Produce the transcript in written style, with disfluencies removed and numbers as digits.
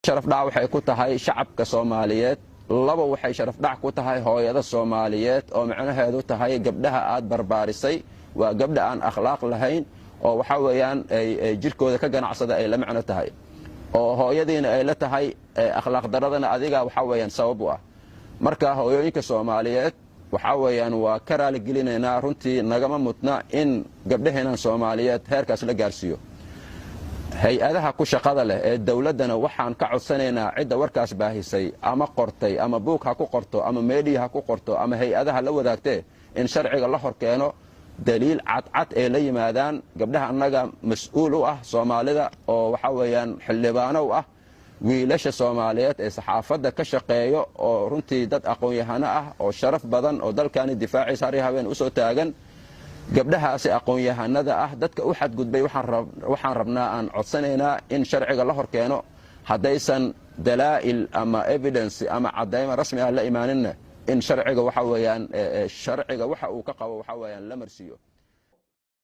sharaf dhac waxay ku tahay shacabka Soomaaliyeed laba waxay sharaf dhac ku tahay hooyada Soomaaliyeed oo macnaheedu tahay gabdhaha aad barbaarisay waa gabdha aan akhlaaq lahayn oo waxa weeyaan ay jirkooda ka ganacsada ay la macno tahay oo hooyadiina ay la tahay akhlaaq daradana adiga waxa weeyaan sabab u ah marka hooyooyinka Soomaaliyeed waxa weeyaan waa ka raali gelinayna runtii nagama mudna in gabdhaheena Soomaaliyeed heerkaas la gaarsiiyo hay-adaha ku shaqada leh ee dawladana waxaan ka codsanaynaa cidda warkaas baahisay ama qortay ama buug ha ku qorto ama media ha ku qorto ama hay-adaha la wadaagtee in sharciga la horkeeno daliil cadcad ee la yimaadaan gabdhaha annaga mas'uul u ah Soomaalida oo waxa weeyaan xildhibaano u ah wiilasha Soomaaliyeed ee saxaafadda ka shaqeeyo oo runtii dad aqoon-yahano ah oo sharaf badan oo dalkani difaaciisa hari habeen u soo taagan gabdhahaasi aqoon-yahanada ah dadka u xadgudbay waxaan rabnaa aan codsanaynaa in sharciga la horkeeno haddaysan dalaa'il ama evidence ama cadaymo rasmi ah la imaaninna in sharciga waxa weeyaan sharciga waxa uu ka qabo waxa weeyaan la marsiiyo